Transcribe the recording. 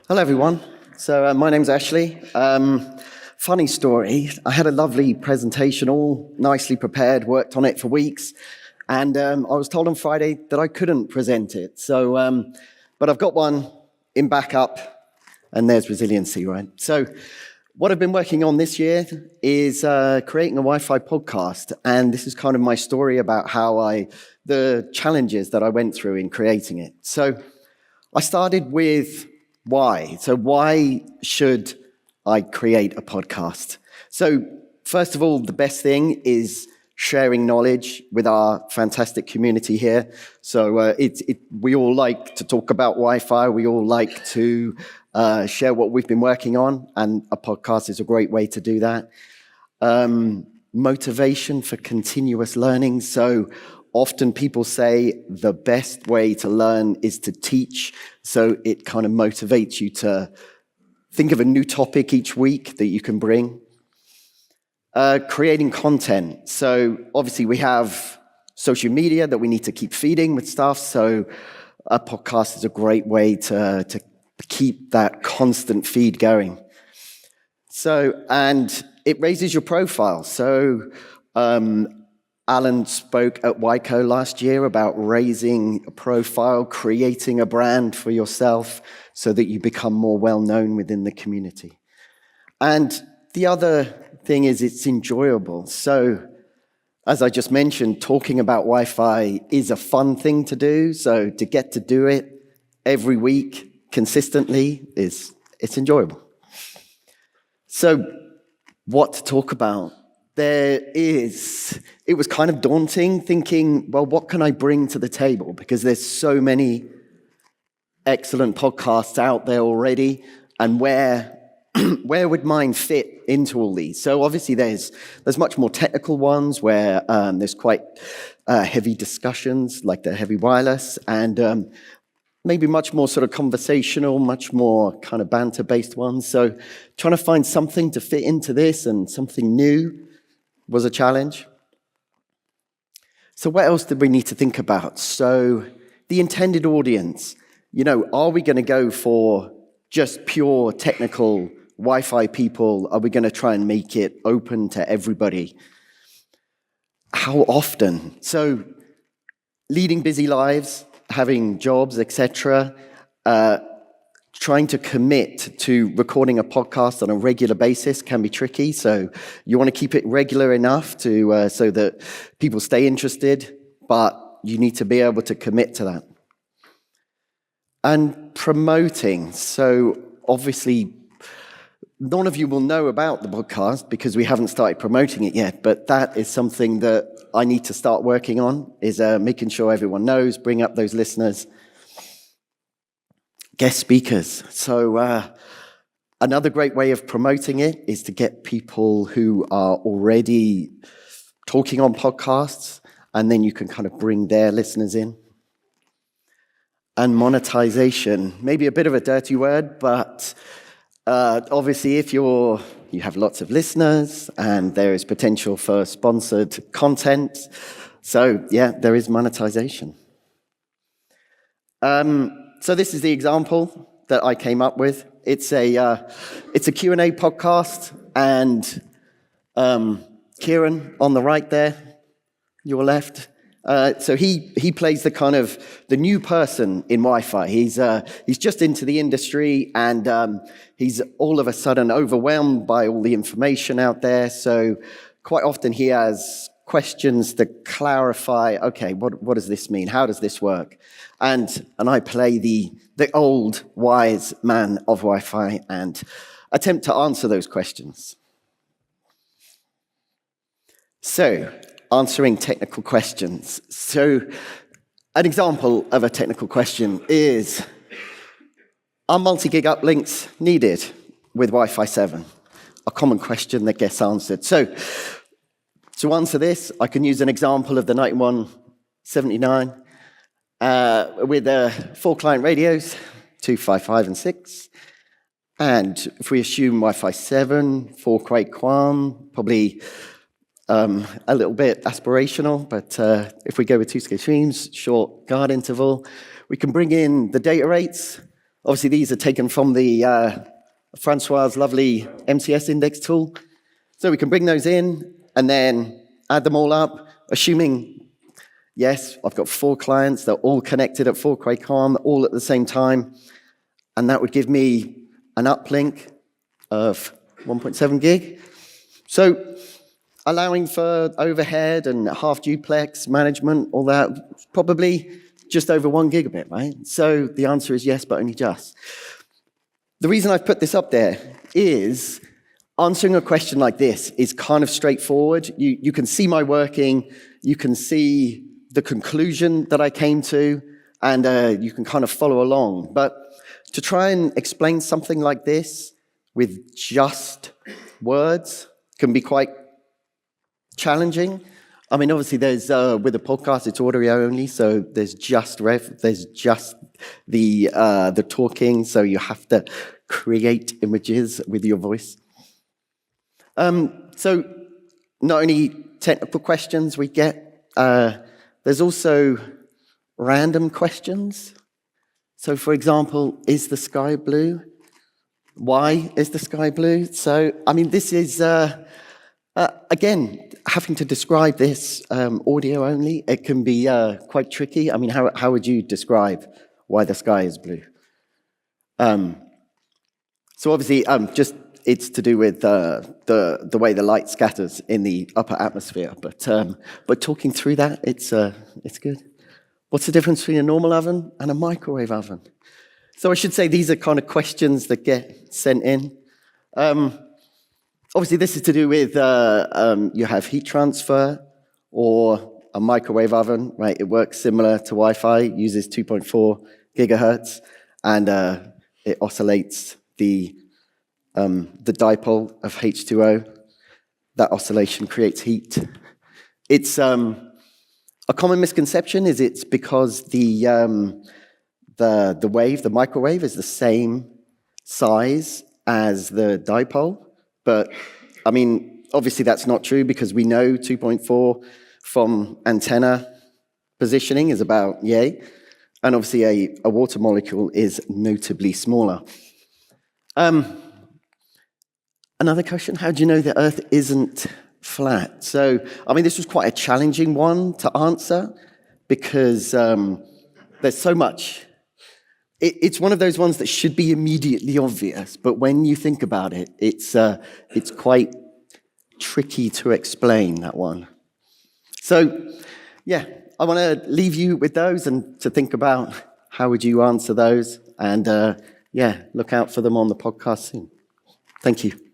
Hello, everyone. My name's Ashley. Funny story, I had a lovely presentation, all nicely prepared, worked on it for weeks, and I was told on Friday that I couldn't present it. But I've got one in backup, and there's resiliency, right? So what I've been working on this year is creating a Wi-Fi podcast, and this is kind of my story about the challenges that I went through in creating it. So I started with why. So why should I create a podcast? So first of all, the best thing is sharing knowledge with our fantastic community here. So we all like to talk about Wi-Fi. We all like to share what we've been working on, and a podcast is a great way to do that. Motivation for continuous learning. So often people say the best way to learn is to teach. So it kind of motivates you to think of a new topic each week that you can bring. Creating content. So obviously we have social media that we need to keep feeding with stuff. So a podcast is a great way to keep that constant feed going. And it raises your profile. So Alan spoke at WICO last year about raising a profile, creating a brand for yourself so that you become more well-known within the community. And the other thing is it's enjoyable. So as I just mentioned, talking about Wi-Fi is a fun thing to do. So to get to do it every week consistently it's enjoyable. So what to talk about? It was kind of daunting thinking, well, what can I bring to the table? Because there's so many excellent podcasts out there already, and where would mine fit into all these? So obviously there's much more technical ones where there's quite heavy discussions, like the Heavy Wireless, and maybe much more sort of conversational, much more kind of banter-based ones. So trying to find something to fit into this and something new was a challenge. So what else did we need to think about? So the intended audience, are we going to go for just pure technical Wi-Fi people? Are we going to try and make it open to everybody? How often? So leading busy lives, having jobs, etc., trying to commit to recording a podcast on a regular basis can be tricky. So you want to keep it regular enough so that people stay interested, but you need to be able to commit to that. And promoting. So obviously, none of you will know about the podcast because we haven't started promoting it yet, but that is something that I need to start working on, is making sure everyone knows, bring up those listeners. Guest speakers. So another great way of promoting it is to get people who are already talking on podcasts, and then you can kind of bring their listeners in. And monetization, maybe a bit of a dirty word, but obviously if you have lots of listeners and there is potential for sponsored content, so yeah, there is monetization. So this is the example that I came up with. It's a Q&A podcast, and Kieran on the right there, your left. So he plays the new person in Wi-Fi. He's just into the industry, and he's all of a sudden overwhelmed by all the information out there. So quite often he has questions to clarify, okay, what does this mean? How does this work? And I play the old wise man of Wi-Fi and attempt to answer those questions. So, answering technical questions. So, an example of a technical question is, are multi-gig uplinks needed with Wi-Fi 7? A common question that gets answered. So, to answer this, I can use an example of the 9179 with 4 client radios, 255 and 6. And if we assume Wi-Fi 7, 4 Quake Quam, probably a little bit aspirational, but if we go with 2 scale streams, short guard interval, we can bring in the data rates Obviously, these are taken from the Francois's lovely MCS index tool. So we can bring those in and then add them all up, assuming, yes, I've got 4 clients, they're all connected at 4 QuakeCon, all at the same time, and that would give me an uplink of 1.7 gig. So allowing for overhead and half duplex management, all that, probably just over 1 gigabit, right? So the answer is yes, but only just. The reason I've put this up there is answering a question like this is kind of straightforward. You can see my working, you can see the conclusion that I came to, and you can kind of follow along. But to try and explain something like this with just words can be quite challenging. I mean, obviously, there's with a podcast, it's audio only, so there's just the talking, so you have to create images with your voice. So not only technical questions we get, there's also random questions. So, for example, is the sky blue? Why is the sky blue? So, I mean, this is, again, having to describe this audio only, it can be quite tricky. I mean, how would you describe why the sky is blue? So obviously, just it's to do with the way the light scatters in the upper atmosphere. But talking through that, it's good. What's the difference between a normal oven and a microwave oven? So I should say these are kind of questions that get sent in. Obviously, this is to do with you have heat transfer or a microwave oven, right? It works similar to Wi-Fi, uses 2.4 gigahertz, and it oscillates the dipole of H2O. That oscillation creates heat. It's a common misconception is it's because the wave, the microwave, is the same size as the dipole. But, I mean, obviously that's not true because we know 2.4 from antenna positioning is about yay. And obviously a water molecule is notably smaller. Another question, how do you know the Earth isn't flat? So, I mean, this was quite a challenging one to answer because there's so much. It's one of those ones that should be immediately obvious, but when you think about it, it's quite tricky to explain, that one. So, yeah, I want to leave you with those and to think about how would you answer those, and yeah, look out for them on the podcast soon. Thank you.